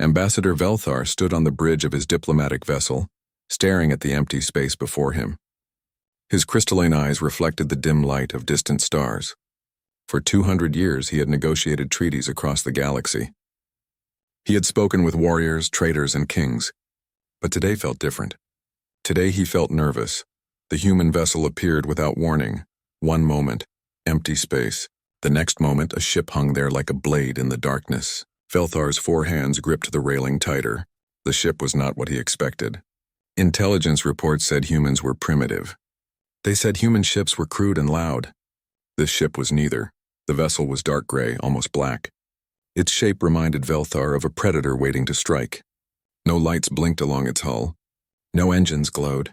Ambassador Velthar stood on the bridge of his diplomatic vessel, staring at the empty space before him. His crystalline eyes reflected the dim light of distant stars. For 200 years he had negotiated treaties across the galaxy. He had spoken with warriors, traders, and kings. But today felt different. Today he felt nervous. The human vessel appeared without warning. One moment, empty space. The next moment, a ship hung there like a blade in the darkness. Velthar's 4 hands gripped the railing tighter. The ship was not what he expected. Intelligence reports said humans were primitive. They said human ships were crude and loud. This ship was neither. The vessel was dark gray, almost black. Its shape reminded Velthar of a predator waiting to strike. No lights blinked along its hull. No engines glowed.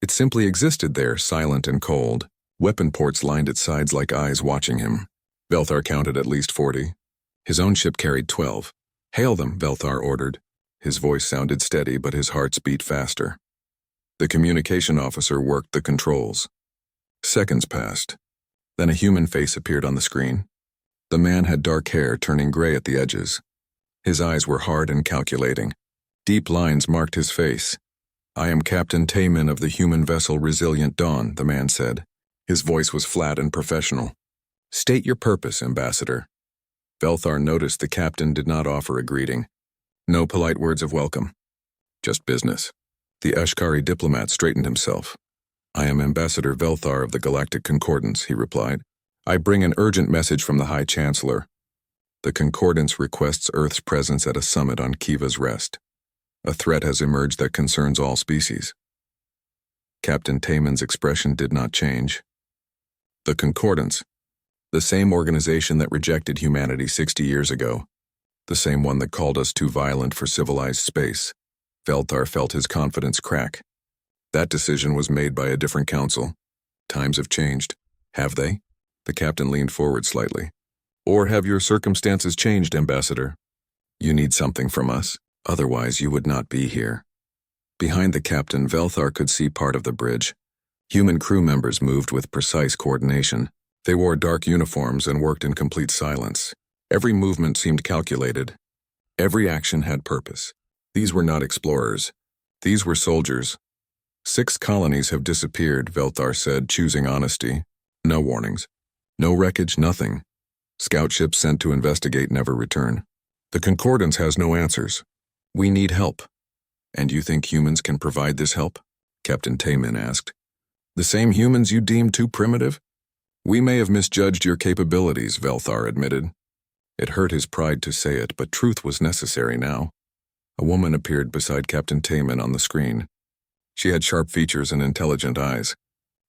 It simply existed there, silent and cold. Weapon ports lined its sides like eyes watching him. Velthar counted at least 40. His own ship carried 12. "Hail them," Velthar ordered. His voice sounded steady, but his hearts beat faster. The communication officer worked the controls. Seconds passed. Then a human face appeared on the screen. The man had dark hair turning gray at the edges. His eyes were hard and calculating. Deep lines marked his face. "I am Captain Taman of the human vessel Resilient Dawn," the man said. His voice was flat and professional. "State your purpose, Ambassador." Velthar noticed the captain did not offer a greeting. No polite words of welcome. Just business. The Ashkari diplomat straightened himself. "I am Ambassador Velthar of the Galactic Concordance," he replied. "I bring an urgent message from the High Chancellor. The Concordance requests Earth's presence at a summit on Kiva's Rest. A threat has emerged that concerns all species." Captain Taman's expression did not change. The Concordance, the same organization that rejected humanity 60 years ago, the same one that called us too violent for civilized space. Velthar felt his confidence crack. That decision was made by a different council. Times have changed. Have they? The captain leaned forward slightly. "Or have your circumstances changed, Ambassador? You need something from us, otherwise you would not be here." Behind the captain, Velthar could see part of the bridge. Human crew members moved with precise coordination. They wore dark uniforms and worked in complete silence. Every movement seemed calculated. Every action had purpose. These were not explorers. These were soldiers. 6 colonies have disappeared, Velthar said, choosing honesty. No warnings. No wreckage, nothing. Scout ships sent to investigate never return. The Concordance has no answers. We need help. "And you think humans can provide this help?" Captain Taman asked. "The same humans you deemed too primitive?" "We may have misjudged your capabilities," Velthar admitted. It hurt his pride to say it, but truth was necessary now. A woman appeared beside Captain Taman on the screen. She had sharp features and intelligent eyes.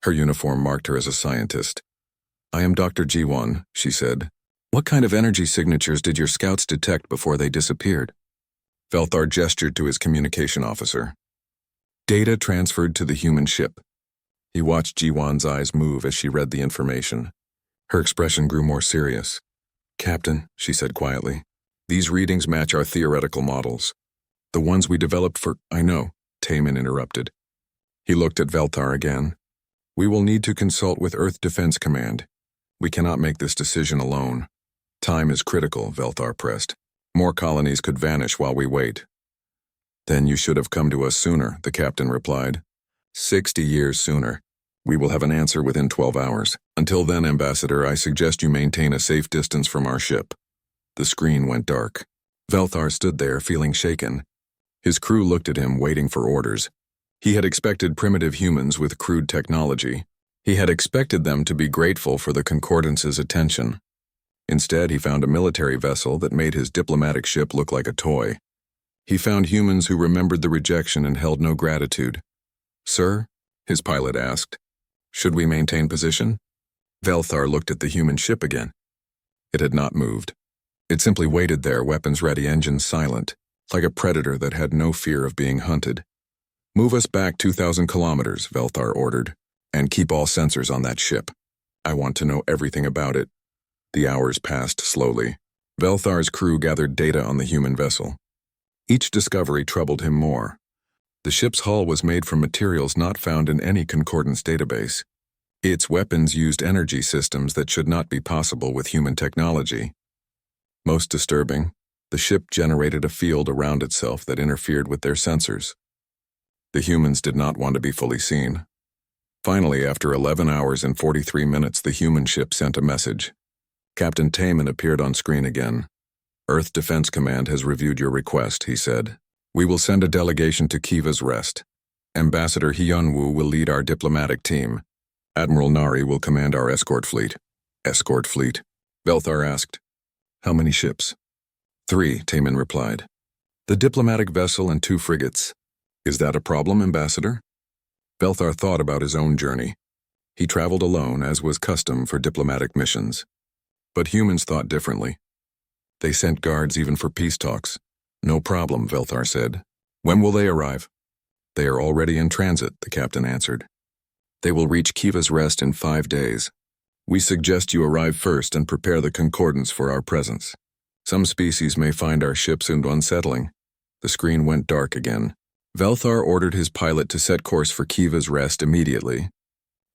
Her uniform marked her as a scientist. "I am Dr. G1, she said. "What kind of energy signatures did your scouts detect before they disappeared?" Velthar gestured to his communication officer. "Data transferred to the human ship." He watched G1's eyes move as she read the information. Her expression grew more serious. "Captain," she said quietly, "these readings match our theoretical models. The ones we developed for—" "I know," Taman interrupted. He looked at Velthar again. "We will need to consult with Earth Defense Command. We cannot make this decision alone. Time is critical," Velthar pressed. "More colonies could vanish while we wait." "Then you should have come to us sooner," the captain replied. 60 years sooner. We will have an answer within 12 hours. Until then, Ambassador, I suggest you maintain a safe distance from our ship." The screen went dark. Velthar stood there, feeling shaken. His crew looked at him, waiting for orders. He had expected primitive humans with crude technology. He had expected them to be grateful for the Concordance's attention. Instead, he found a military vessel that made his diplomatic ship look like a toy. He found humans who remembered the rejection and held no gratitude. "Sir?" his pilot asked. "Should we maintain position?" Velthar looked at the human ship again. It had not moved. It simply waited there, weapons ready, engines silent, like a predator that had no fear of being hunted. "Move us back 2,000 kilometers, Velthar ordered, "and keep all sensors on that ship. I want to know everything about it." The hours passed slowly. Velthar's crew gathered data on the human vessel. Each discovery troubled him more. The ship's hull was made from materials not found in any Concordance database. Its weapons used energy systems that should not be possible with human technology. Most disturbing, The ship generated a field around itself that interfered with their sensors. The humans did not want to be fully seen. Finally, after 11 hours and 43 minutes, the human ship sent a message. Captain Taman appeared on screen again. Earth Defense Command has reviewed your request, he said. We will send a delegation to Kiva's Rest. Ambassador Hyunwoo will lead our diplomatic team. Admiral Nari will command our escort fleet. Escort fleet? Velthar asked. How many ships? 3, Taman replied. The diplomatic vessel and 2 frigates. Is that a problem, Ambassador? Velthar thought about his own journey. He traveled alone, as was custom for diplomatic missions. But humans thought differently. They sent guards even for peace talks. No problem, Velthar said. When will they arrive? They are already in transit, the captain answered. They will reach Kiva's Rest in 5 days. We suggest you arrive first and prepare the concordance for our presence. Some species may find our ship soon unsettling. The screen went dark again. Velthar ordered his pilot to set course for Kiva's Rest immediately.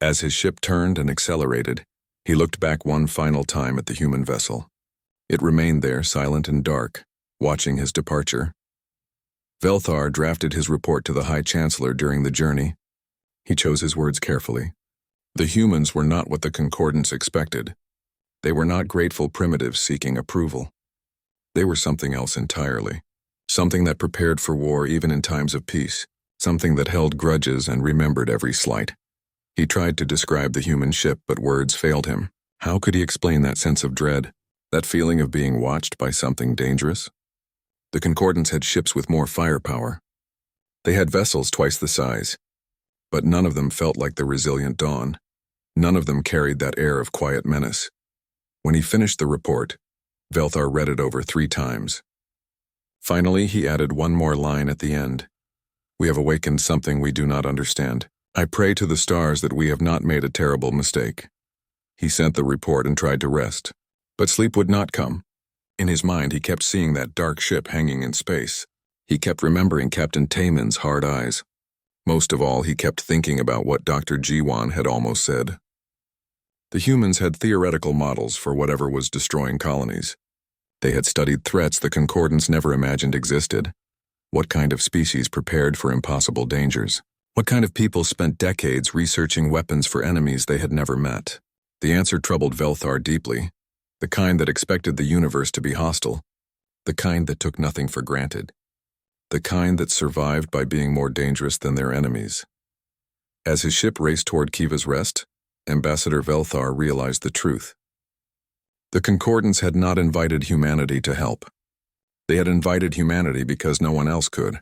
As his ship turned and accelerated, he looked back one final time at the human vessel. It remained there, silent and dark, watching his departure. Velthar drafted his report to the High Chancellor during the journey. He chose his words carefully. The humans were not what the concordance expected. They were not grateful primitives seeking approval. They were something else entirely. Something that prepared for war even in times of peace. Something that held grudges and remembered every slight. He tried to describe the human ship, but words failed him. How could he explain that sense of dread? That feeling of being watched by something dangerous? The concordance had ships with more firepower. They had vessels twice the size. But none of them felt like the resilient Dawn. None of them carried that air of quiet menace. When he finished the report, Velthar read it over 3 times. Finally, he added one more line at the end. We have awakened something we do not understand. I pray to the stars that we have not made a terrible mistake. He sent the report and tried to rest. But sleep would not come. In his mind, he kept seeing that dark ship hanging in space. He kept remembering Captain Taman's hard eyes. Most of all, he kept thinking about what Dr. Jiwan had almost said. The humans had theoretical models for whatever was destroying colonies. They had studied threats the concordance never imagined existed. What kind of species prepared for impossible dangers? What kind of people spent decades researching weapons for enemies they had never met? The answer troubled Velthar deeply. The kind that expected the universe to be hostile. The kind that took nothing for granted. The kind that survived by being more dangerous than their enemies. As his ship raced toward Kiva's Rest, Ambassador Velthar realized the truth. The concordance had not invited humanity to help. They had invited humanity because no one else could,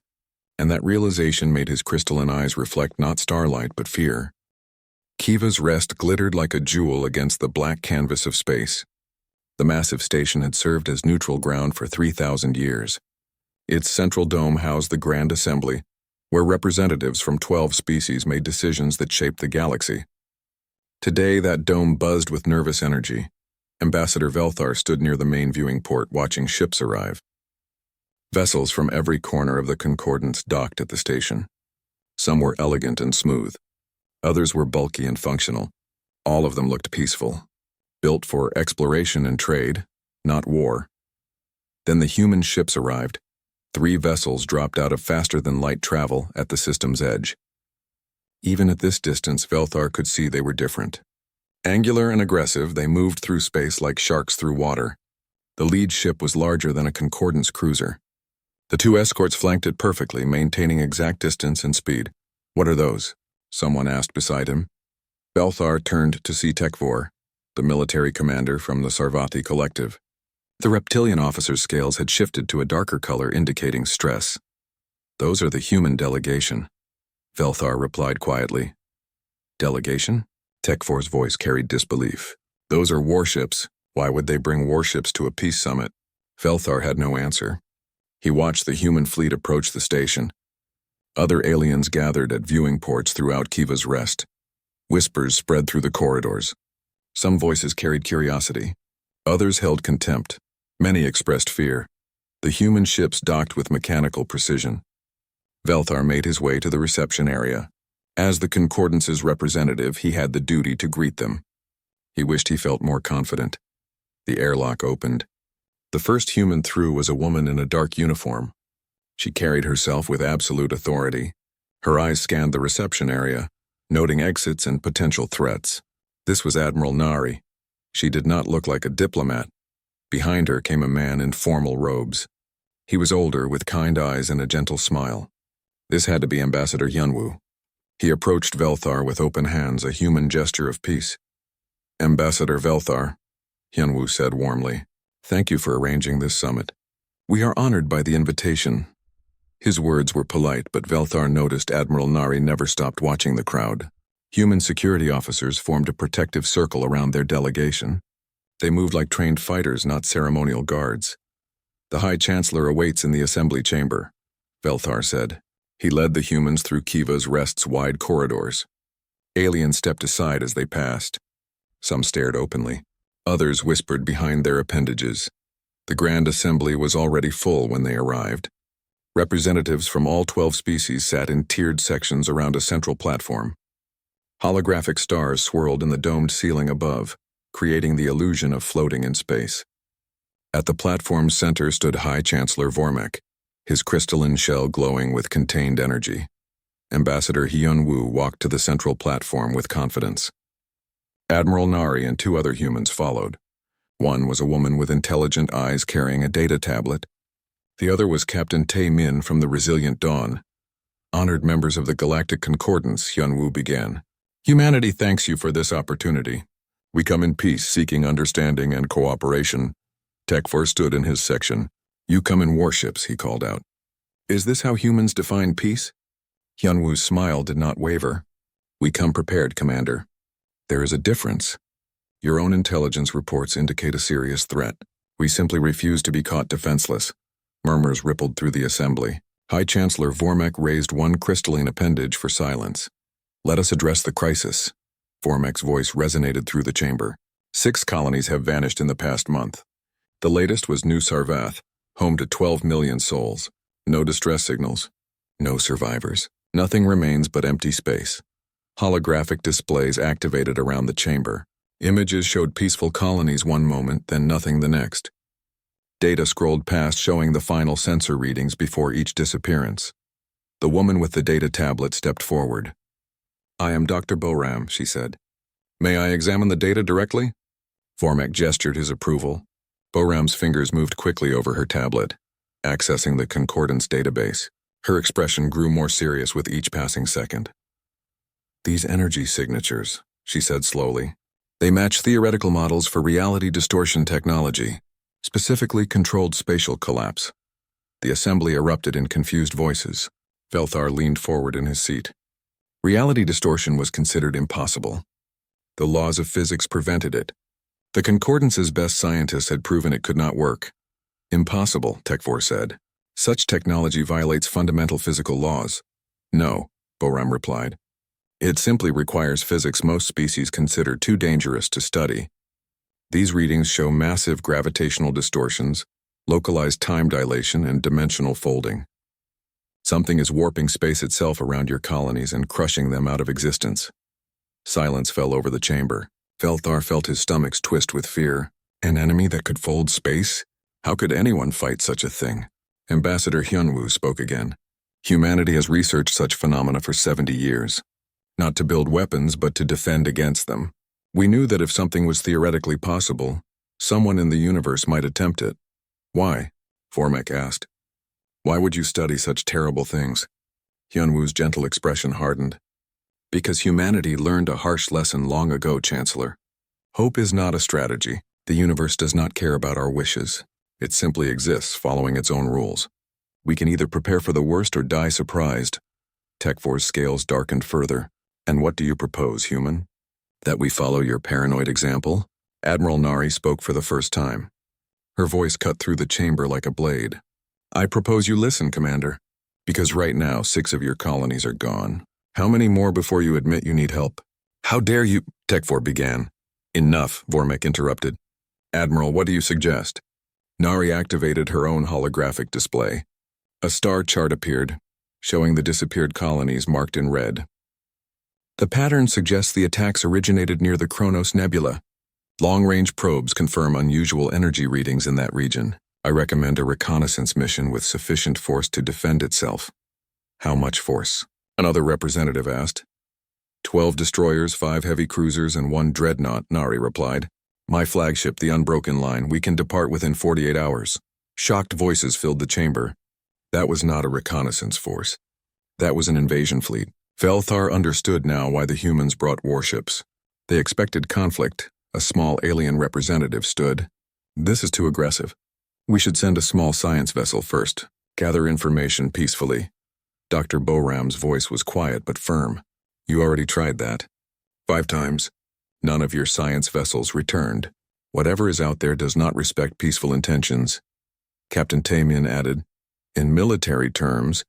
and that realization made his crystalline eyes reflect not starlight but fear. Kiva's Rest glittered like a jewel against the black canvas of space. The massive station had served as neutral ground for 3,000 years. Its central dome housed the Grand Assembly, where representatives from 12 species made decisions that shaped the galaxy. Today, that dome buzzed with nervous energy. Ambassador Velthar stood near the main viewing port watching ships arrive. Vessels from every corner of the concordance docked at the station. Some were elegant and smooth. Others were bulky and functional. All of them looked peaceful. Built for exploration and trade, not war. Then the human ships arrived. 3 vessels dropped out of faster-than-light travel at the system's edge. Even at this distance, Velthar could see they were different. Angular and aggressive, they moved through space like sharks through water. The lead ship was larger than a concordance cruiser. The 2 escorts flanked it perfectly, maintaining exact distance and speed. What are those? Someone asked beside him. Velthar turned to see Tekvor, the military commander from the Sarvati Collective. The reptilian officer's scales had shifted to a darker color indicating stress. Those are the human delegation, Velthar replied quietly. Delegation? Tekvor's voice carried disbelief. Those are warships. Why would they bring warships to a peace summit? Velthar had no answer. He watched the human fleet approach the station. Other aliens gathered at viewing ports throughout Kiva's Rest. Whispers spread through the corridors. Some voices carried curiosity. Others held contempt. Many expressed fear. The human ships docked with mechanical precision. Velthar made his way to the reception area. As the concordance's representative, he had the duty to greet them. He wished he felt more confident. The airlock opened. The first human through was a woman in a dark uniform. She carried herself with absolute authority. Her eyes scanned the reception area, noting exits and potential threats. This was Admiral Nari. She did not look like a diplomat. Behind her came a man in formal robes. He was older, with kind eyes and a gentle smile. This had to be Ambassador Hyunwoo. He approached Velthar with open hands, a human gesture of peace. "Ambassador Velthar," Hyunwoo said warmly, "thank you for arranging this summit. We are honored by the invitation." His words were polite, but Velthar noticed Admiral Nari never stopped watching the crowd. Human security officers formed a protective circle around their delegation. They moved like trained fighters, not ceremonial guards. "The High Chancellor awaits in the assembly chamber," Velthar said. He led the humans through Kiva's Rest's wide corridors. Aliens stepped aside as they passed. Some stared openly. Others whispered behind their appendages. The Grand Assembly was already full when they arrived. Representatives from all 12 species sat in tiered sections around a central platform. Holographic stars swirled in the domed ceiling above, creating the illusion of floating in space. At the platform's center stood High Chancellor Vormek, his crystalline shell glowing with contained energy. Ambassador Hyunwoo walked to the central platform with confidence. Admiral Nari and 2 other humans followed. One was a woman with intelligent eyes carrying a data tablet. The other was Captain Tae Min from the Resilient Dawn. "Honored members of the Galactic Concordance," Hyunwoo began. "Humanity thanks you for this opportunity. We come in peace, seeking understanding and cooperation." Tekfor stood in his section. "You come in warships," he called out. "Is this how humans define peace?" Hyunwoo's smile did not waver. "We come prepared, Commander. There is a difference. Your own intelligence reports indicate a serious threat. We simply refuse to be caught defenseless." Murmurs rippled through the assembly. High Chancellor Vormek raised one crystalline appendage for silence. "Let us address the crisis." Vormek's voice resonated through the chamber. 6 colonies have vanished in the past month. The latest was New Sarvath, home to 12 million souls. No distress signals. No survivors. Nothing remains but empty space. Holographic displays activated around the chamber. Images showed peaceful colonies one moment, then nothing the next. Data scrolled past, showing the final sensor readings before each disappearance. The woman with the data tablet stepped forward. "I am Dr. Boram," she said. "May I examine the data directly?" Vormek gestured his approval. Boram's fingers moved quickly over her tablet, accessing the Concordance database. Her expression grew more serious with each passing second. "These energy signatures," she said slowly. "They match theoretical models for reality distortion technology, specifically controlled spatial collapse." The assembly erupted in confused voices. Velthar leaned forward in his seat. Reality distortion was considered impossible. The laws of physics prevented it. The Concordance's best scientists had proven it could not work. "Impossible," Tekfor said. "Such technology violates fundamental physical laws." "No," Boram replied. "It simply requires physics most species consider too dangerous to study. These readings show massive gravitational distortions, localized time dilation, and dimensional folding. Something is warping space itself around your colonies and crushing them out of existence." Silence fell over the chamber. Velthar felt his stomach twist with fear. An enemy that could fold space? How could anyone fight such a thing? Ambassador Hyunwoo spoke again. "Humanity has researched such phenomena for 70 years. Not to build weapons, but to defend against them. We knew that if something was theoretically possible, someone in the universe might attempt it." "Why?" Vormek asked. "Why would you study such terrible things?" Hyunwoo's gentle expression hardened. "Because humanity learned a harsh lesson long ago, Chancellor. Hope is not a strategy. The universe does not care about our wishes. It simply exists, following its own rules. We can either prepare for the worst or die surprised." Tekfor's scales darkened further. "And what do you propose, human? That we follow your paranoid example?" Admiral Nari spoke for the first time. Her voice cut through the chamber like a blade. "I propose you listen, Commander. Because right now, 6 of your colonies are gone. How many more before you admit you need help?" "How dare you?" Tekfor began. "Enough," Vormek interrupted. "Admiral, what do you suggest?" Nari activated her own holographic display. A star chart appeared, showing the disappeared colonies marked in red. "The pattern suggests the attacks originated near the Kronos Nebula. Long-range probes confirm unusual energy readings in that region. I recommend a reconnaissance mission with sufficient force to defend itself. How much force? Another representative asked. 12 destroyers, 5 heavy cruisers, and 1 dreadnought, Nari replied. My flagship, the Unbroken Line, we can depart within 48 hours. Shocked voices filled the chamber. That was not a reconnaissance force. That was an invasion fleet. Velthar understood now why the humans brought warships. They expected conflict. A small alien representative stood. This is too aggressive. We should send a small science vessel first. Gather information peacefully. Dr. Boram's voice was quiet but firm. You already tried that. 5 times. None of your science vessels returned. Whatever is out there does not respect peaceful intentions. Captain Tamian added, in military terms,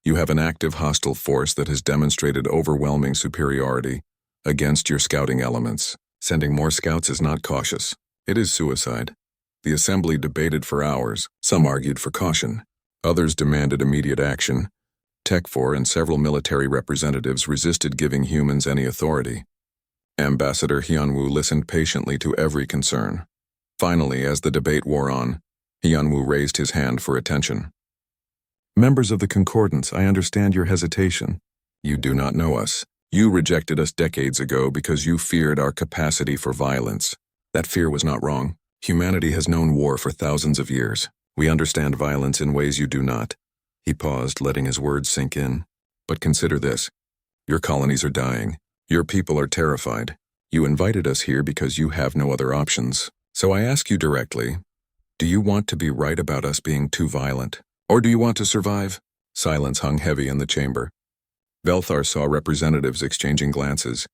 you have an active hostile force that has demonstrated overwhelming superiority against your scouting elements. Sending more scouts is not cautious. It is suicide. The assembly debated for hours. Some argued for caution. Others demanded immediate action. Tech-4 and several military representatives resisted giving humans any authority. Ambassador Hyunwoo listened patiently to every concern. Finally, as the debate wore on, Hyunwoo raised his hand for attention. Members of the Concordance, I understand your hesitation. You do not know us. You rejected us decades ago because you feared our capacity for violence. That fear was not wrong. Humanity has known war for thousands of years. We understand violence in ways you do not. He paused, letting his words sink in. But consider this. Your colonies are dying. Your people are terrified. You invited us here because you have no other options. So I ask you directly, do you want to be right about us being too violent? Or do you want to survive? Silence hung heavy in the chamber. Velthar saw representatives exchanging glances.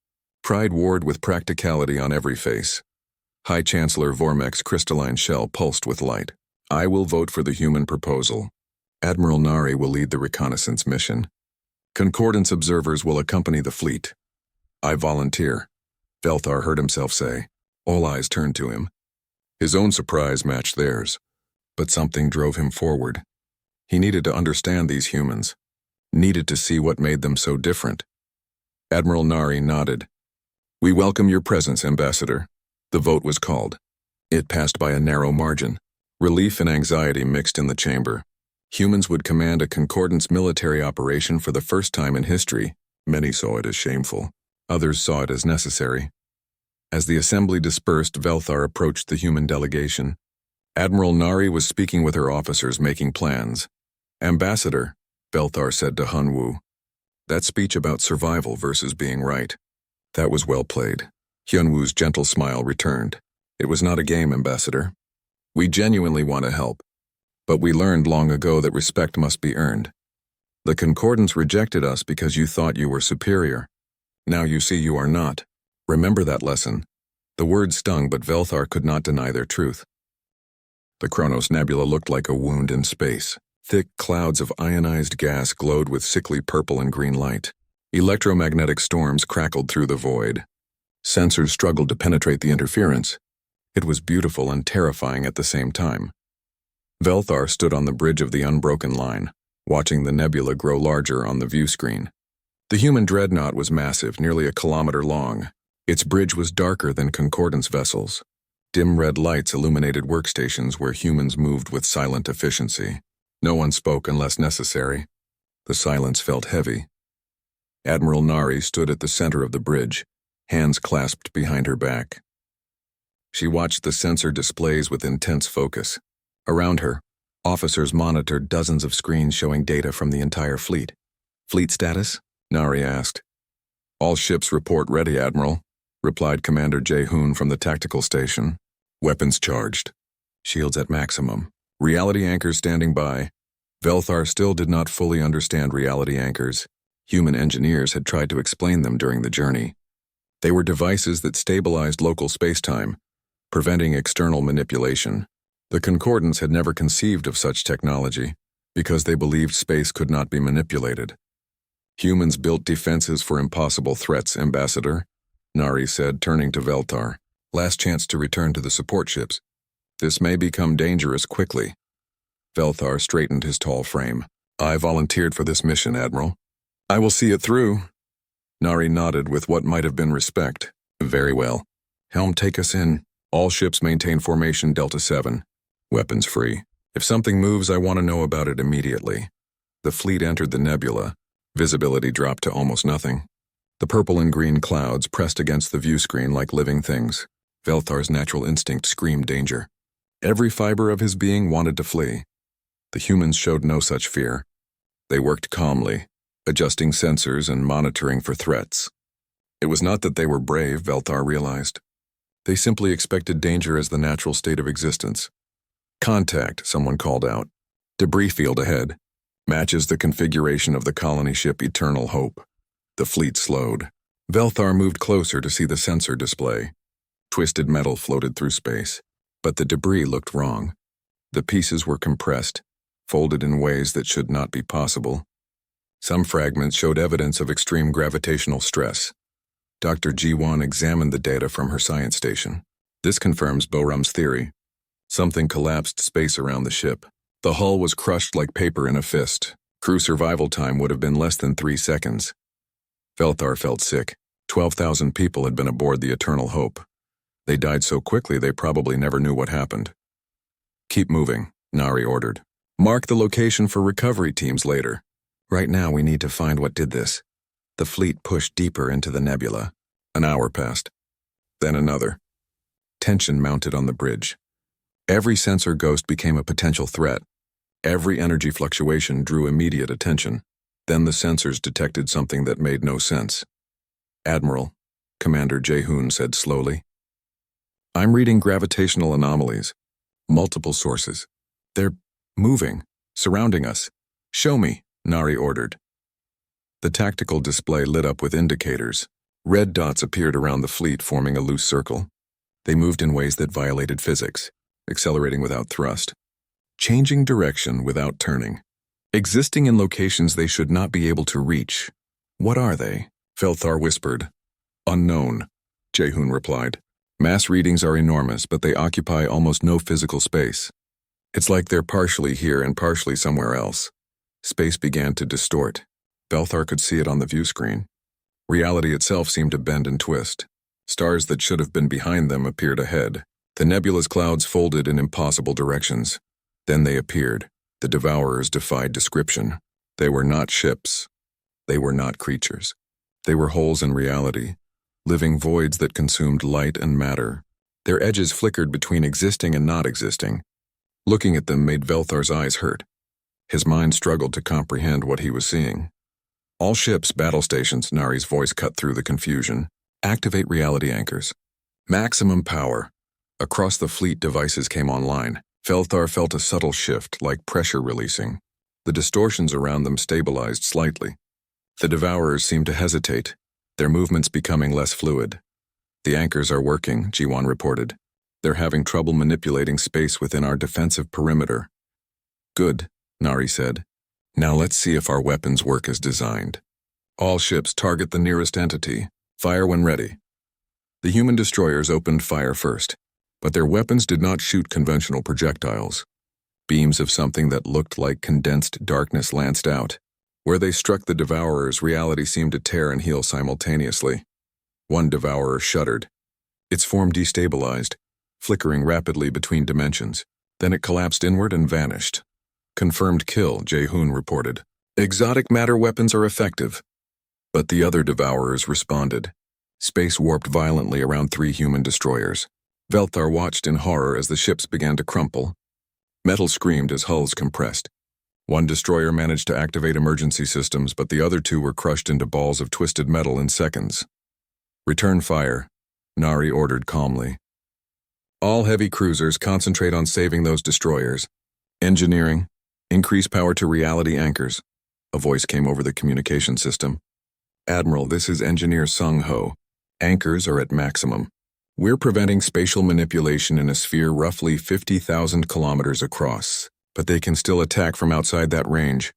Pride warred with practicality on every face. High Chancellor Vormek's crystalline shell pulsed with light. I will vote for the human proposal. Admiral Nari will lead the reconnaissance mission. Concordance observers will accompany the fleet. I volunteer, Velthar heard himself say. All eyes turned to him. His own surprise matched theirs. But something drove him forward. He needed to understand these humans. Needed to see what made them so different. Admiral Nari nodded. We welcome your presence, Ambassador. The vote was called. It passed by a narrow margin. Relief and anxiety mixed in the chamber. Humans would command a Concordance military operation for the first time in history. Many saw it as shameful. Others saw it as necessary. As the assembly dispersed, Velthar approached the human delegation. Admiral Nari was speaking with her officers, making plans. Ambassador, Velthar said to Hyunwoo, that speech about survival versus being right. That was well played. Hyunwoo's gentle smile returned. It was not a game, Ambassador. We genuinely want to help. But we learned long ago that respect must be earned. The Concordance rejected us because you thought you were superior. Now you see you are not. Remember that lesson. The words stung, but Velthar could not deny their truth. The Kronos Nebula looked like a wound in space. Thick clouds of ionized gas glowed with sickly purple and green light. Electromagnetic storms crackled through the void. Sensors struggled to penetrate the interference. It was beautiful and terrifying at the same time. Velthar stood on the bridge of the Unbroken Line, watching the nebula grow larger on the view screen. The human dreadnought was massive, nearly a kilometer long. Its bridge was darker than Concordance vessels. Dim red lights illuminated workstations where humans moved with silent efficiency. No one spoke unless necessary. The silence felt heavy. Admiral Nari stood at the center of the bridge, hands clasped behind her back. She watched the sensor displays with intense focus. Around her, officers monitored dozens of screens showing data from the entire fleet. Fleet status? Nari asked. All ships report ready, Admiral, replied Commander Jae-hoon from the tactical station. Weapons charged. Shields at maximum. Reality anchors standing by. Velthar still did not fully understand reality anchors. Human engineers had tried to explain them during the journey. They were devices that stabilized local spacetime, preventing external manipulation. The Concordance had never conceived of such technology because they believed space could not be manipulated. Humans built defenses for impossible threats, Ambassador, Nari said, turning to Velthar. Last chance to return to the support ships. This may become dangerous quickly. Velthar straightened his tall frame. I volunteered for this mission, Admiral. I will see it through. Nari nodded with what might have been respect. Very well. Helm, take us in. All ships maintain formation Delta 7. Weapons free. If something moves, I want to know about it immediately. The fleet entered the nebula. Visibility dropped to almost nothing. The purple and green clouds pressed against the view screen like living things. Velthar's natural instinct screamed danger. Every fiber of his being wanted to flee. The humans showed no such fear. They worked calmly, adjusting sensors and monitoring for threats. It was not that they were brave, Velthar realized. They simply expected danger as the natural state of existence. Contact, someone called out. Debris field ahead. Matches the configuration of the colony ship Eternal Hope. The fleet slowed. Velthar moved closer to see the sensor display. Twisted metal floated through space, but the debris looked wrong. The pieces were compressed, folded in ways that should not be possible. Some fragments showed evidence of extreme gravitational stress. Dr. G1 examined the data from her science station. This confirms Bohrum's theory. Something collapsed space around the ship. The hull was crushed like paper in a fist. Crew survival time would have been less than 3 seconds. Velthar felt sick. 12,000 people had been aboard the Eternal Hope. They died so quickly they probably never knew what happened. Keep moving, Nari ordered. Mark the location for recovery teams later. Right now we need to find what did this. The fleet pushed deeper into the nebula. An hour passed. Then another. Tension mounted on the bridge. Every sensor ghost became a potential threat. Every energy fluctuation drew immediate attention. Then the sensors detected something that made no sense. Admiral, Commander Jaehoon said slowly. I'm reading gravitational anomalies. Multiple sources. They're moving, surrounding us. Show me, Nari ordered. The tactical display lit up with indicators. Red dots appeared around the fleet, forming a loose circle. They moved in ways that violated physics, accelerating without thrust, changing direction without turning, existing in locations they should not be able to reach. What are they? Velthar whispered. Unknown, Jaehoon replied. Mass readings are enormous, but they occupy almost no physical space. It's like they're partially here and partially somewhere else. Space began to distort. Velthar could see it on the view screen. Reality itself seemed to bend and twist. Stars that should have been behind them appeared ahead. The nebula's clouds folded in impossible directions. Then they appeared. The Devourers defied description. They were not ships. They were not creatures. They were holes in reality, living voids that consumed light and matter. Their edges flickered between existing and not existing. Looking at them made Velthar's eyes hurt. His mind struggled to comprehend what he was seeing. All ships, battle stations, Nari's voice cut through the confusion. Activate reality anchors. Maximum power. Across the fleet, devices came online. Velthar felt a subtle shift, like pressure releasing. The distortions around them stabilized slightly. The Devourers seemed to hesitate, their movements becoming less fluid. The anchors are working, G1 reported. They're having trouble manipulating space within our defensive perimeter. Good, Nari said. Now let's see if our weapons work as designed. All ships target the nearest entity. Fire when ready. The human destroyers opened fire first, but their weapons did not shoot conventional projectiles. Beams of something that looked like condensed darkness lanced out. Where they struck the Devourers, reality seemed to tear and heal simultaneously. One Devourer shuddered. Its form destabilized, flickering rapidly between dimensions. Then it collapsed inward and vanished. Confirmed kill, Jaehoon reported. Exotic matter weapons are effective. But the other Devourers responded. Space warped violently around 3 human destroyers. Velthar watched in horror as the ships began to crumple. Metal screamed as hulls compressed. One destroyer managed to activate emergency systems, but the other 2 were crushed into balls of twisted metal in seconds. Return fire, Nari ordered calmly. All heavy cruisers concentrate on saving those destroyers. Engineering, increase power to reality anchors. A voice came over the communication system. Admiral, this is Engineer Sung Ho. Anchors are at maximum. We're preventing spatial manipulation in a sphere roughly 50,000 kilometers across, but they can still attack from outside that range.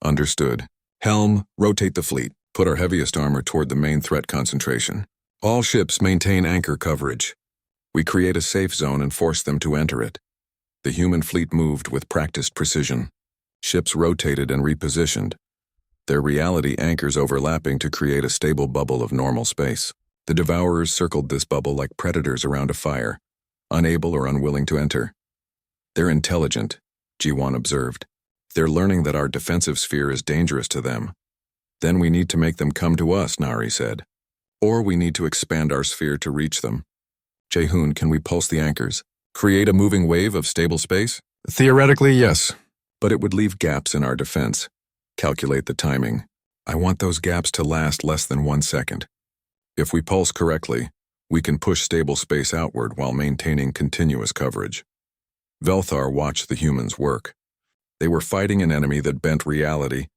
Understood. Helm, rotate the fleet. Put our heaviest armor toward the main threat concentration. All ships maintain anchor coverage. We create a safe zone and force them to enter it. The human fleet moved with practiced precision. Ships rotated and repositioned, their reality anchors overlapping to create a stable bubble of normal space. The Devourers circled this bubble like predators around a fire, unable or unwilling to enter. They're intelligent, Ji-won observed. They're learning that our defensive sphere is dangerous to them. Then we need to make them come to us, Nari said. Or we need to expand our sphere to reach them. Jae-hoon, can we pulse the anchors? Create a moving wave of stable space? Theoretically, yes, but it would leave gaps in our defense. Calculate the timing. I want those gaps to last less than 1 second. If we pulse correctly, we can push stable space outward while maintaining continuous coverage. Velthar watched the humans work. They were fighting an enemy that bent reality,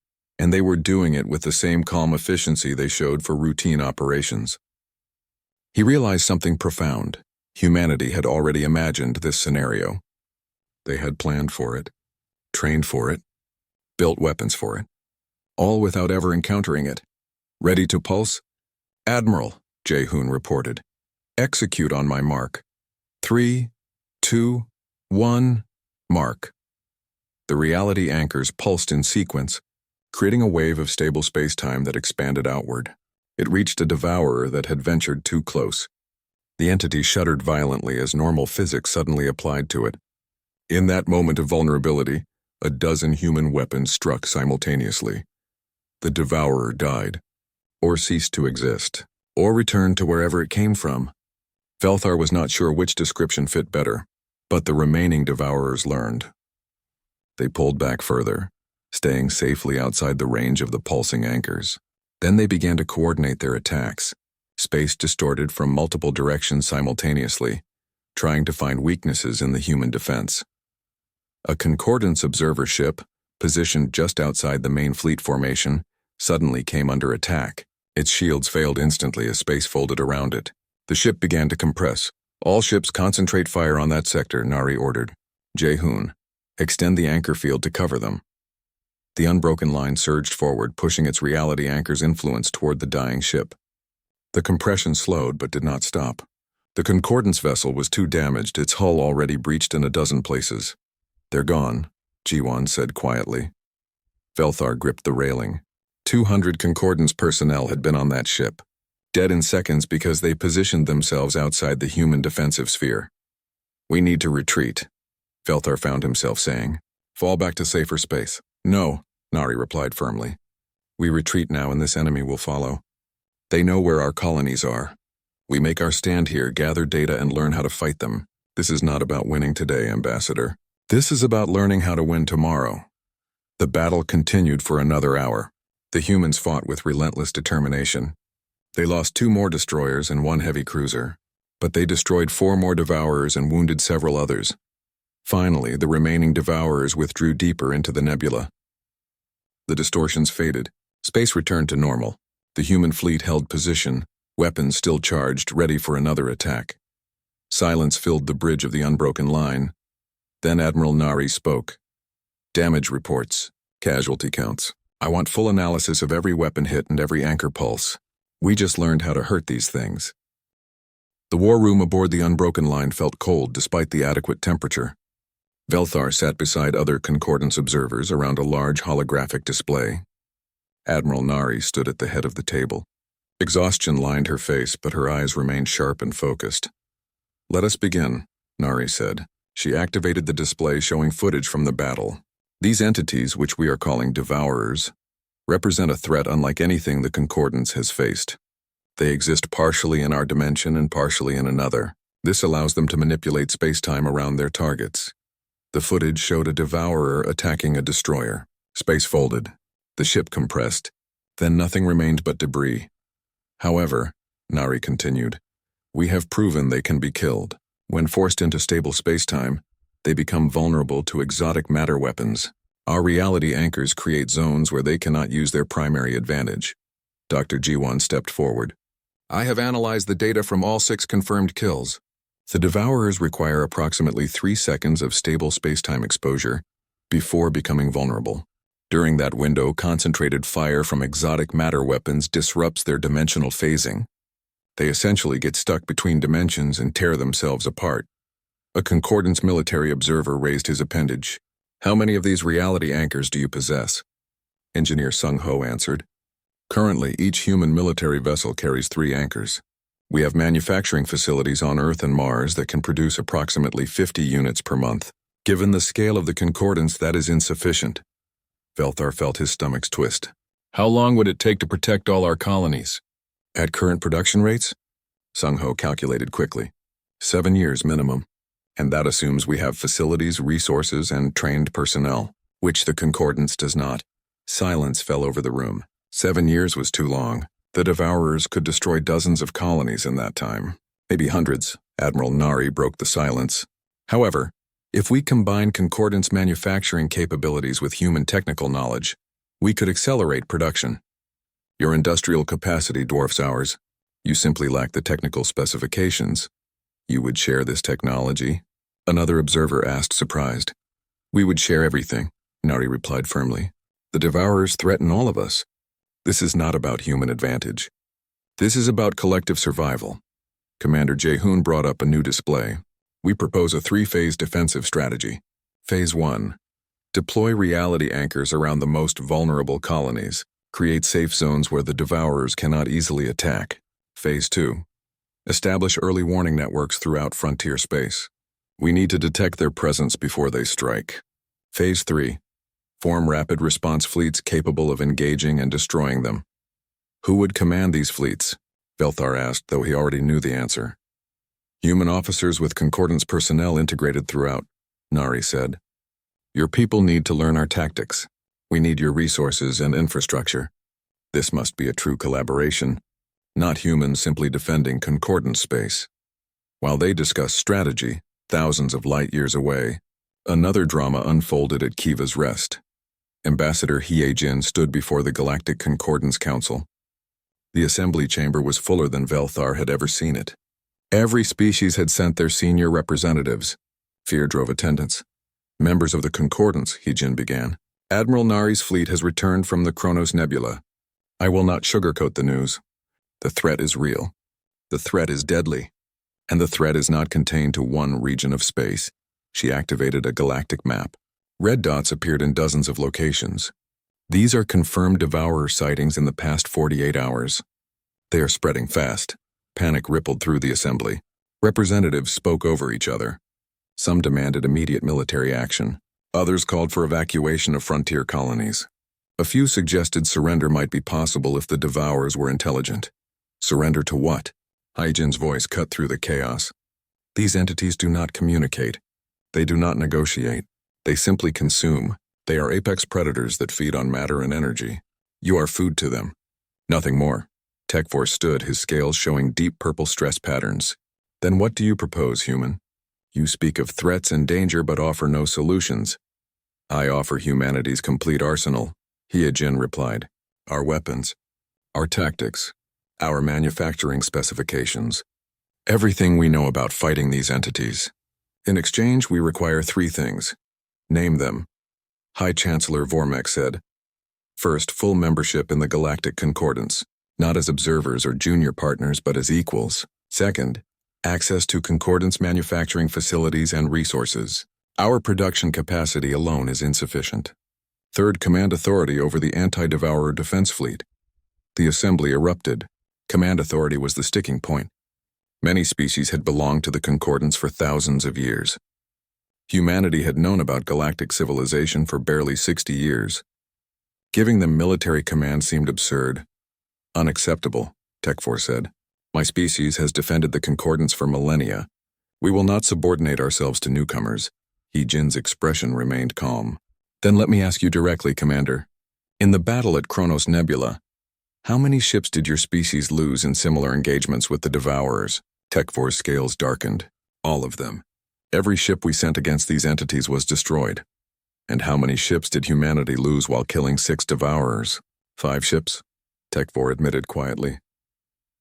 and they were doing it with the same calm efficiency they showed for routine operations. He realized something profound. Humanity had already imagined this scenario. They had planned for it, trained for it, built weapons for it, all without ever encountering it. Ready to pulse? Admiral, Jae-hoon reported. Execute on my mark. 3, 2, 1, mark. The reality anchors pulsed in sequence, creating a wave of stable space-time that expanded outward. It reached a devourer that had ventured too close. The entity shuddered violently as normal physics suddenly applied to it. In that moment of vulnerability, a dozen human weapons struck simultaneously. The devourer died, or ceased to exist, or returned to wherever it came from. Velthar was not sure which description fit better, but the remaining devourers learned. They pulled back further, staying safely outside the range of the pulsing anchors. Then they began to coordinate their attacks, space distorted from multiple directions simultaneously, trying to find weaknesses in the human defense. A Concordance observer ship, positioned just outside the main fleet formation, suddenly came under attack. Its shields failed instantly as space folded around it. The ship began to compress. All ships concentrate fire on that sector, Nari ordered. Jae-hoon, extend the anchor field to cover them. The unbroken line surged forward, pushing its reality anchor's influence toward the dying ship. The compression slowed but did not stop. The Concordance vessel was too damaged, its hull already breached in a dozen places. They're gone, Ji-won said quietly. Velthar gripped the railing. 200 Concordance personnel had been on that ship, dead in seconds because they positioned themselves outside the human defensive sphere. We need to retreat, Velthar found himself saying. Fall back to safer space. No, Nari replied firmly. We retreat now and this enemy will follow. They know where our colonies are. We make our stand here, gather data, and learn how to fight them. This is not about winning today, Ambassador. This is about learning how to win tomorrow. The battle continued for another hour. The humans fought with relentless determination. They lost 2 more destroyers and 1 heavy cruiser, but they destroyed 4 more devourers and wounded several others. Finally, the remaining devourers withdrew deeper into the nebula. The distortions faded. Space returned to normal. The human fleet held position, weapons still charged, ready for another attack. Silence filled the bridge of the unbroken line. Then Admiral Nari spoke. Damage reports, casualty counts. I want full analysis of every weapon hit and every anchor pulse. We just learned how to hurt these things. The war room aboard the unbroken line felt cold despite the adequate temperature. Velthar sat beside other Concordance observers around a large holographic display. Admiral Nari stood at the head of the table. Exhaustion lined her face, but her eyes remained sharp and focused. Let us begin, Nari said. She activated the display showing footage from the battle. These entities, which we are calling devourers, represent a threat unlike anything the Concordance has faced. They exist partially in our dimension and partially in another. This allows them to manipulate space-time around their targets. The footage showed a devourer attacking a destroyer. Space folded. The ship compressed. Then nothing remained but debris. However, Nari continued, we have proven they can be killed. When forced into stable space-time, they become vulnerable to exotic matter weapons. Our reality anchors create zones where they cannot use their primary advantage. Dr. Ji-won stepped forward. I have analyzed the data from all 6 confirmed kills. The devourers require approximately 3 seconds of stable space-time exposure before becoming vulnerable. During that window, concentrated fire from exotic matter weapons disrupts their dimensional phasing. They essentially get stuck between dimensions and tear themselves apart. A Concordance military observer raised his appendage. How many of these reality anchors do you possess? Engineer Sung-ho answered. Currently, each human military vessel carries 3 anchors. We have manufacturing facilities on Earth and Mars that can produce approximately 50 units per month. Given the scale of the concordance, that is insufficient. Velthar felt his stomach twist. How long would it take to protect all our colonies? At current production rates? Sung-Ho calculated quickly. 7 years minimum. And that assumes we have facilities, resources, and trained personnel, which the concordance does not. Silence fell over the room. 7 years was too long. The Devourers could destroy dozens of colonies in that time. Maybe hundreds. Admiral Nari broke the silence. However, if we combine concordance manufacturing capabilities with human technical knowledge, we could accelerate production. Your industrial capacity dwarfs ours. You simply lack the technical specifications. You would share this technology? Another observer asked, surprised. We would share everything, Nari replied firmly. The Devourers threaten all of us. This is not about human advantage. This is about collective survival. Commander Jaehoon brought up a new display. We propose a 3-phase defensive strategy. Phase 1. Deploy reality anchors around the most vulnerable colonies. Create safe zones where the Devourers cannot easily attack. Phase 2. Establish early warning networks throughout frontier space. We need to detect their presence before they strike. Phase 3. Form rapid response fleets capable of engaging and destroying them. Who would command these fleets? Velthar asked, though he already knew the answer. Human officers with concordance personnel integrated throughout, Nari said. Your people need to learn our tactics. We need your resources and infrastructure. This must be a true collaboration, not humans simply defending concordance space. While they discussed strategy, thousands of light years away, another drama unfolded at Kiva's Rest. Ambassador Hye-jin stood before the Galactic Concordance Council. The assembly chamber was fuller than Velthar had ever seen it. Every species had sent their senior representatives. Fear drove attendance. Members of the Concordance, Hye-jin began. Admiral Nari's fleet has returned from the Kronos Nebula. I will not sugarcoat the news. The threat is real. The threat is deadly. And the threat is not contained to one region of space. She activated a galactic map. Red dots appeared in dozens of locations. These are confirmed Devourer sightings in the past 48 hours. They are spreading fast. Panic rippled through the assembly. Representatives spoke over each other. Some demanded immediate military action. Others called for evacuation of frontier colonies. A few suggested surrender might be possible if the Devourers were intelligent. Surrender to what? Hye-jin's voice cut through the chaos. These entities do not communicate. They do not negotiate. They simply consume. They are apex predators that feed on matter and energy. You are food to them. Nothing more. Tech-Force stood, his scales showing deep purple stress patterns. Then what do you propose, human? You speak of threats and danger but offer no solutions. I offer humanity's complete arsenal, Hye-jin replied. Our weapons. Our tactics. Our manufacturing specifications. Everything we know about fighting these entities. In exchange, we require 3 things. Name them. High Chancellor Vormek said. First, full membership in the Galactic Concordance, not as observers or junior partners but as equals. Second, access to Concordance manufacturing facilities and resources. Our production capacity alone is insufficient. Third, command authority over the anti-Devourer defense fleet. The assembly erupted. Command authority was the sticking point. Many species had belonged to the Concordance for thousands of years. Humanity had known about galactic civilization for barely 60 years. Giving them military command seemed absurd. Unacceptable, Tech-Force said. My species has defended the Concordance for millennia. We will not subordinate ourselves to newcomers. Hye-jin's expression remained calm. Then let me ask you directly, Commander. In the battle at Kronos Nebula, how many ships did your species lose in similar engagements with the Devourers? Tech-Force scales darkened. All of them. Every ship we sent against these entities was destroyed. And how many ships did humanity lose while killing 6 Devourers? 5 ships, Tech-4 admitted quietly.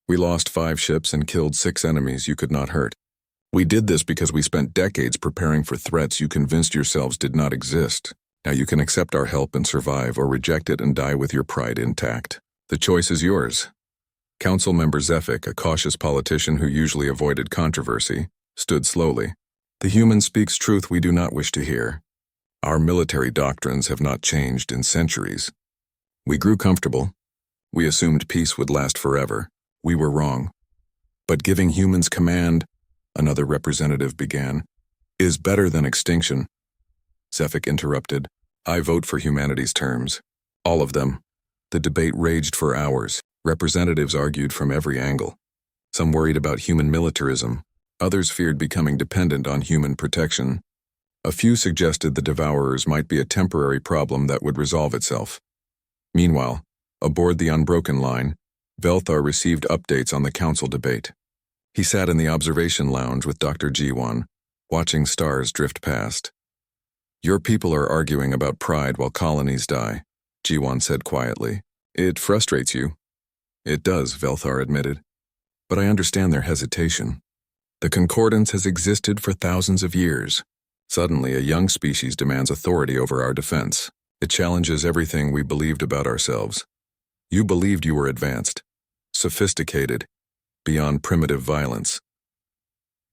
We lost 5 ships and killed 6 enemies you could not hurt. We did this because we spent decades preparing for threats you convinced yourselves did not exist. Now you can accept our help and survive, or reject it and die with your pride intact. The choice is yours. Council member Zephyk, a cautious politician who usually avoided controversy, stood slowly. The human speaks truth we do not wish to hear. Our military doctrines have not changed in centuries. We grew comfortable. We assumed peace would last forever. We were wrong. But giving humans command, another representative began, is better than extinction. Zephyk interrupted. I vote for humanity's terms. All of them. The debate raged for hours. Representatives argued from every angle. Some worried about human militarism. Others feared becoming dependent on human protection. A few suggested the Devourers might be a temporary problem that would resolve itself. Meanwhile, aboard the Unbroken Line, Velthar received updates on the council debate. He sat in the observation lounge with Dr. G1, watching stars drift past. Your people are arguing about pride while colonies die, G1 said quietly. It frustrates you. It does, Velthar admitted. But I understand their hesitation. The concordance has existed for thousands of years. Suddenly, a young species demands authority over our defense. It challenges everything we believed about ourselves. You believed you were advanced, sophisticated, beyond primitive violence.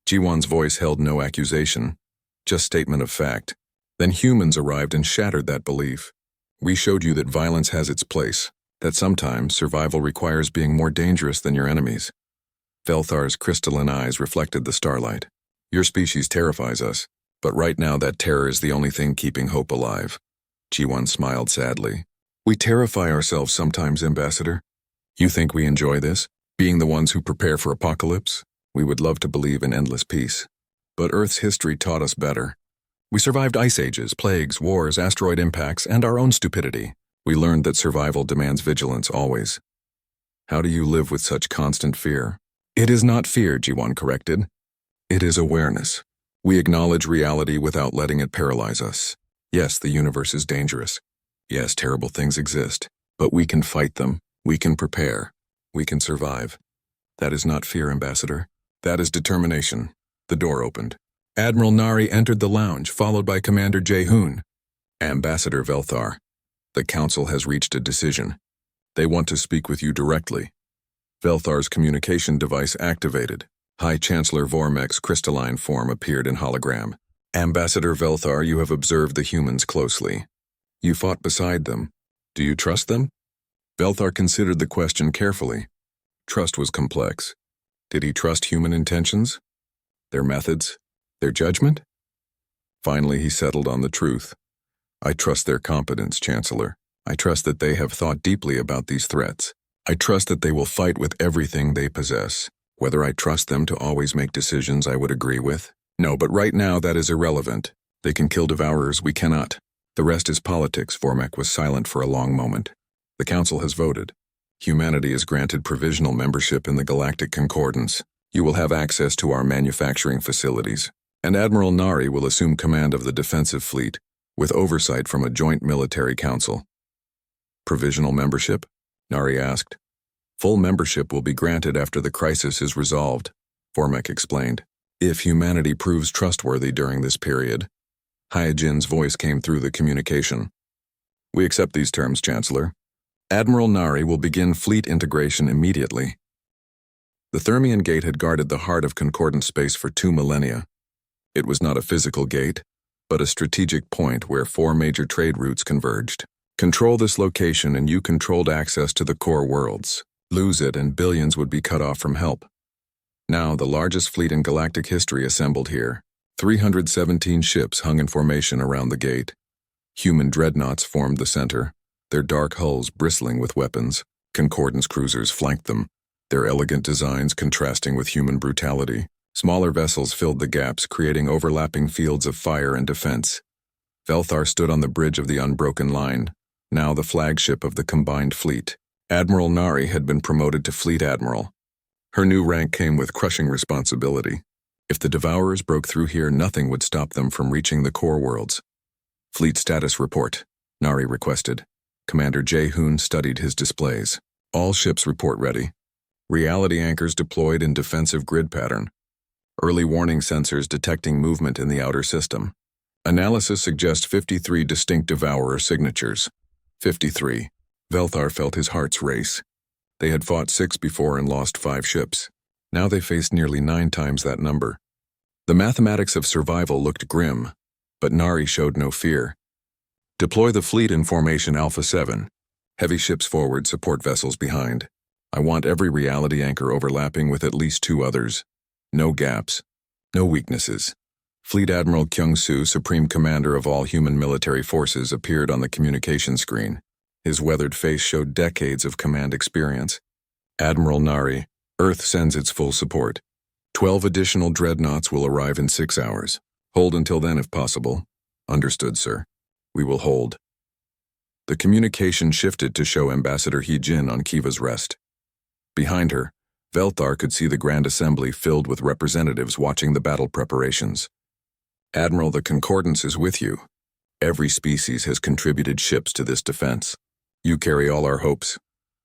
G1's voice held no accusation, just statement of fact. Then humans arrived and shattered that belief. We showed you that violence has its place, that sometimes survival requires being more dangerous than your enemies. Velthar's crystalline eyes reflected the starlight. Your species terrifies us, but right now that terror is the only thing keeping hope alive. G1 smiled sadly. We terrify ourselves sometimes, Ambassador. You think we enjoy this? Being the ones who prepare for apocalypse? We would love to believe in endless peace. But Earth's history taught us better. We survived ice ages, plagues, wars, asteroid impacts, and our own stupidity. We learned that survival demands vigilance always. How do you live with such constant fear? It is not fear, G1 corrected. It is awareness. We acknowledge reality without letting it paralyze us. Yes, the universe is dangerous. Yes, terrible things exist. But we can fight them. We can prepare. We can survive. That is not fear, Ambassador. That is determination. The door opened. Admiral Nari entered the lounge, followed by Commander Jae-hoon. Ambassador Velthar, the Council has reached a decision. They want to speak with you directly. Velthar's communication device activated. High Chancellor Vormek's crystalline form appeared in hologram. Ambassador Velthar, you have observed the humans closely. You fought beside them. Do you trust them? Velthar considered the question carefully. Trust was complex. Did he trust human intentions? Their methods? Their judgment? Finally, he settled on the truth. I trust their competence, Chancellor. I trust that they have thought deeply about these threats. I trust that they will fight with everything they possess. Whether I trust them to always make decisions I would agree with? No, but right now that is irrelevant. They can kill Devourers, we cannot. The rest is politics. Vormek was silent for a long moment. The Council has voted. Humanity is granted provisional membership in the Galactic Concordance. You will have access to our manufacturing facilities. And Admiral Nari will assume command of the defensive fleet, with oversight from a joint military council. Provisional membership? Nari asked. Full membership will be granted after the crisis is resolved, Vormek explained. If humanity proves trustworthy during this period. Hyojin's voice came through the communication. We accept these terms, Chancellor. Admiral Nari will begin fleet integration immediately. The Thermian Gate had guarded the heart of Concordant space for 2 millennia. It was not a physical gate, but a strategic point where 4 major trade routes converged. Control this location and you controlled access to the core worlds. Lose it and billions would be cut off from help. Now, the largest fleet in galactic history assembled here. 317 ships hung in formation around the gate. Human dreadnoughts formed the center, their dark hulls bristling with weapons. Concordance cruisers flanked them, their elegant designs contrasting with human brutality. Smaller vessels filled the gaps, creating overlapping fields of fire and defense. Velthar stood on the bridge of the Unbroken Line, now the flagship of the combined fleet. Admiral Nari had been promoted to Fleet Admiral. Her new rank came with crushing responsibility. If the Devourers broke through here, nothing would stop them from reaching the core worlds. Fleet status report, Nari requested. Commander Jae-hoon studied his displays. All ships report ready. Reality anchors deployed in defensive grid pattern. Early warning sensors detecting movement in the outer system. Analysis suggests 53 distinct Devourer signatures. 53. Velthar felt his heart's race. They had fought 6 before and lost 5 ships. Now they faced nearly 9 times that number. The mathematics of survival looked grim, but Nari showed no fear. Deploy the fleet in formation Alpha 7. Heavy ships forward, support vessels behind. I want every reality anchor overlapping with at least 2 others. No gaps, no weaknesses. Fleet Admiral Kyung-soo, Supreme Commander of all human military forces, appeared on the communication screen. His weathered face showed decades of command experience. Admiral Nari, Earth sends its full support. 12 additional dreadnoughts will arrive in 6 hours. Hold until then if possible. Understood, sir. We will hold. The communication shifted to show Ambassador Hee-jin on Kiva's rest. Behind her, Velthar could see the Grand Assembly filled with representatives watching the battle preparations. Admiral, the Concordance is with you. Every species has contributed ships to this defense. You carry all our hopes.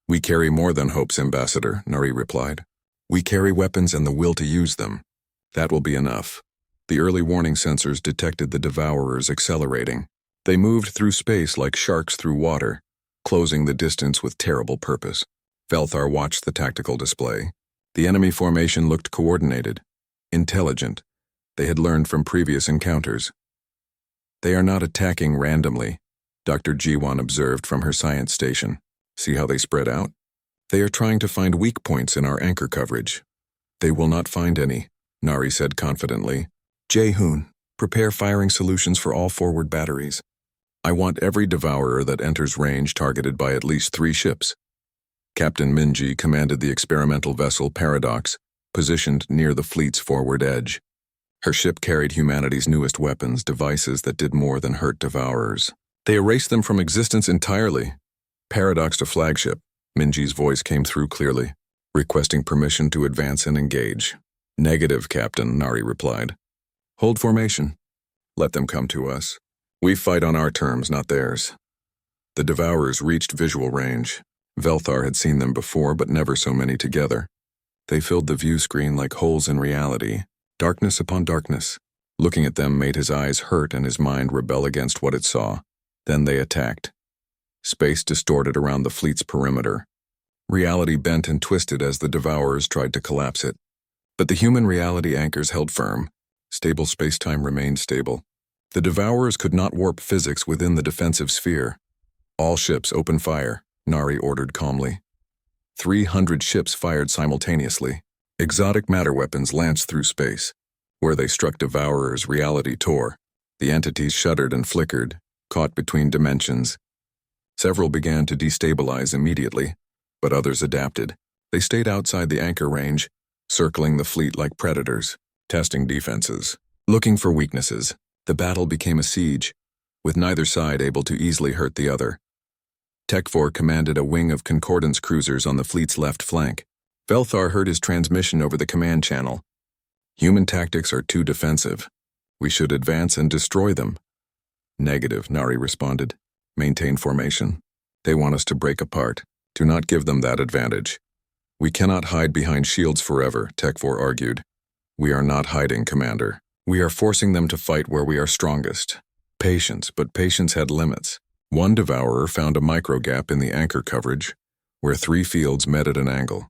We carry more than hopes, Ambassador, Nari replied. We carry weapons and the will to use them. That will be enough. The early warning sensors detected the Devourers accelerating. They moved through space like sharks through water, closing the distance with terrible purpose. Velthar watched the tactical display. The enemy formation looked coordinated, intelligent. They had learned from previous encounters. They are not attacking randomly, Dr. Jiwon observed from her science station. See how they spread out? They are trying to find weak points in our anchor coverage. They will not find any, Nari said confidently. Jae-hoon, prepare firing solutions for all forward batteries. I want every Devourer that enters range targeted by at least 3 ships. Captain Minji commanded the experimental vessel Paradox, positioned near the fleet's forward edge. Her ship carried humanity's newest weapons, devices that did more than hurt Devourers. They erased them from existence entirely. Paradox to flagship, Minji's voice came through clearly, requesting permission to advance and engage. Negative, Captain, Nari replied. Hold formation. Let them come to us. We fight on our terms, not theirs. The Devourers reached visual range. Velthar had seen them before, but never so many together. They filled the view screen like holes in reality, darkness upon darkness. Looking at them made his eyes hurt and his mind rebel against what it saw. Then they attacked. Space distorted around the fleet's perimeter. Reality bent and twisted as the Devourers tried to collapse it. But the human reality anchors held firm. Stable space-time remained stable. The Devourers could not warp physics within the defensive sphere. All ships open fire, Nari ordered calmly. 300 ships fired simultaneously. Exotic matter weapons lanced through space. Where they struck Devourers, reality tore. The entities shuddered and flickered, caught between dimensions. Several began to destabilize immediately, but others adapted. They stayed outside the anchor range, circling the fleet like predators, testing defenses, looking for weaknesses. The battle became a siege, with neither side able to easily hurt the other. Tech-4 commanded a wing of Concordance cruisers on the fleet's left flank. Velthar heard his transmission over the command channel. Human tactics are too defensive. We should advance and destroy them. Negative, Nari responded. Maintain formation. They want us to break apart. Do not give them that advantage. We cannot hide behind shields forever, Tech-4 argued. We are not hiding, Commander. We are forcing them to fight where we are strongest. Patience, but patience had limits. One Devourer found a micro-gap in the anchor coverage, where 3 fields met at an angle.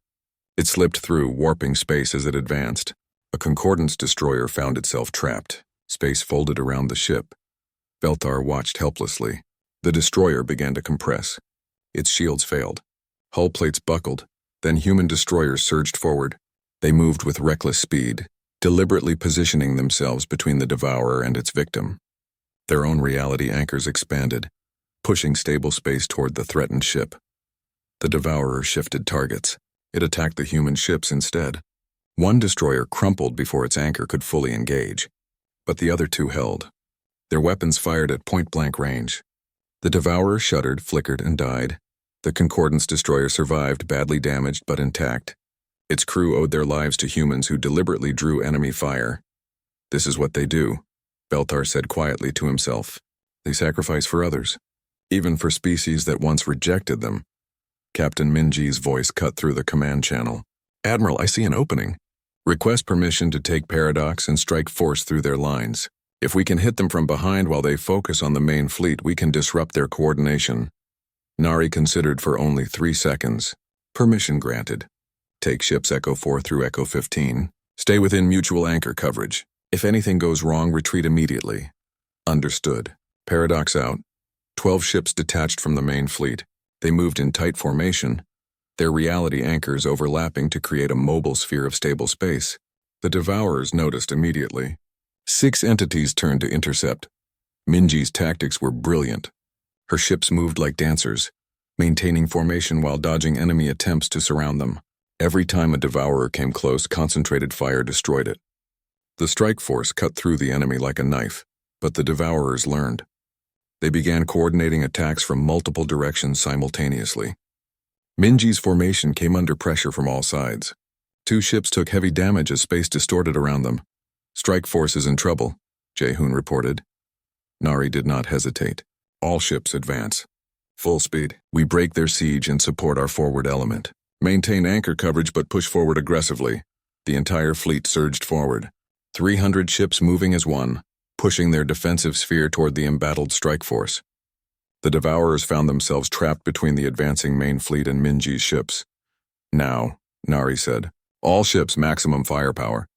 It slipped through, warping space as it advanced. A Concordance destroyer found itself trapped. Space folded around the ship. Velthar watched helplessly. The destroyer began to compress. Its shields failed. Hull plates buckled. Then human destroyers surged forward. They moved with reckless speed, deliberately positioning themselves between the Devourer and its victim. Their own reality anchors expanded, pushing stable space toward the threatened ship. The Devourer shifted targets. It attacked the human ships instead. One destroyer crumpled before its anchor could fully engage, but the other 2 held. Their weapons fired at point-blank range. The Devourer shuddered, flickered, and died. The Concordance destroyer survived, badly damaged but intact. Its crew owed their lives to humans who deliberately drew enemy fire. This is what they do, Velthar said quietly to himself. They sacrifice for others, even for species that once rejected them. Captain Minji's voice cut through the command channel. Admiral, I see an opening. Request permission to take Paradox and strike force through their lines. If we can hit them from behind while they focus on the main fleet, we can disrupt their coordination. Nari considered for only 3 seconds. Permission granted. Take ships Echo 4 through Echo 15. Stay within mutual anchor coverage. If anything goes wrong, retreat immediately. Understood. Paradox out. 12 ships detached from the main fleet. They moved in tight formation, their reality anchors overlapping to create a mobile sphere of stable space. The Devourers noticed immediately. 6 entities turned to intercept. Minji's tactics were brilliant. Her ships moved like dancers, maintaining formation while dodging enemy attempts to surround them. Every time a devourer came close, concentrated fire destroyed it. The strike force cut through the enemy like a knife, but the devourers learned. They began coordinating attacks from multiple directions simultaneously. Minji's formation came under pressure from all sides. 2 ships took heavy damage as space distorted around them. Strike force is in trouble, Jae-hoon reported. Nari did not hesitate. All ships advance. Full speed. We break their siege and support our forward element. Maintain anchor coverage but push forward aggressively. The entire fleet surged forward. 300 ships moving as one, pushing their defensive sphere toward the embattled strike force. The devourers found themselves trapped between the advancing main fleet and Minji's ships. Now, Nari said, all ships maximum firepower.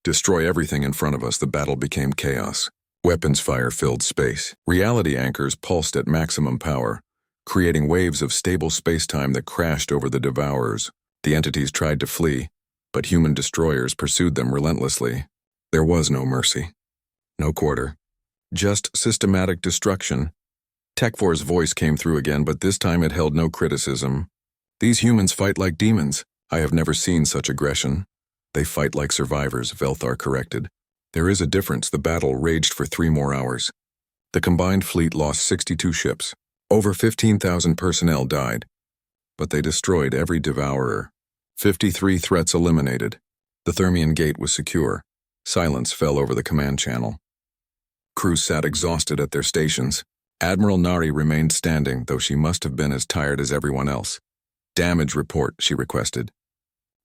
Destroy everything in front of us. The battle became chaos. Weapons fire filled space. Reality anchors pulsed at maximum power, creating waves of stable space-time that crashed over the devourers. The entities tried to flee, but human destroyers pursued them relentlessly. There was no mercy. No quarter. Just systematic destruction. Tekfor's voice came through again, but this time it held no criticism. These humans fight like demons. I have never seen such aggression. They fight like survivors, Velthar corrected. There is a difference. The battle raged for 3 more hours. The combined fleet lost 62 ships. Over 15,000 personnel died. But they destroyed every devourer. 53 threats eliminated. The Thermian gate was secure. Silence fell over the command channel. Crews sat exhausted at their stations. Admiral Nari remained standing, though she must have been as tired as everyone else. Damage report, she requested.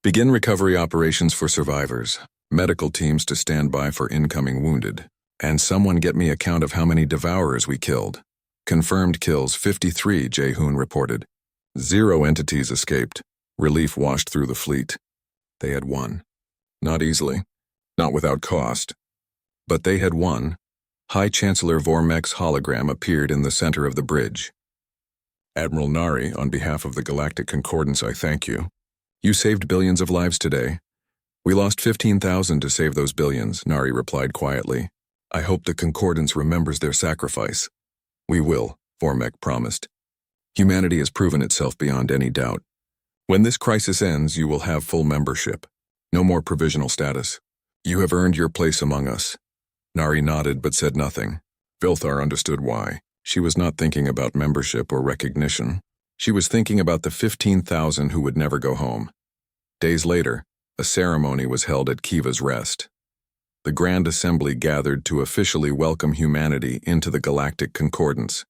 Begin recovery operations for survivors. Medical teams to stand by for incoming wounded. And someone get me a count of how many devourers we killed. Confirmed kills 53, Jae-hoon reported. 0 entities escaped. Relief washed through the fleet. They had won. Not easily. Not without cost. But they had won. High Chancellor Vormek's hologram appeared in the center of the bridge. Admiral Nari, on behalf of the Galactic Concordance, I thank you. You saved billions of lives today. We lost 15,000 to save those billions, Nari replied quietly. I hope the Concordance remembers their sacrifice. We will, Vormek promised. Humanity has proven itself beyond any doubt. When this crisis ends, you will have full membership. No more provisional status. You have earned your place among us. Nari nodded but said nothing. Vilthar understood why. She was not thinking about membership or recognition. She was thinking about the 15,000 who would never go home. Days later, a ceremony was held at Kiva's Rest. The Grand Assembly gathered to officially welcome humanity into the Galactic Concordance.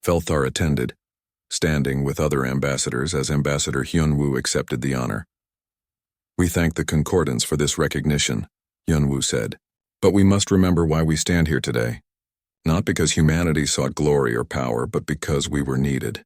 Velthar attended, standing with other ambassadors as Ambassador Hyunwoo accepted the honor. We thank the Concordance for this recognition, Hyunwoo said. But we must remember why we stand here today. Not because humanity sought glory or power, but because we were needed.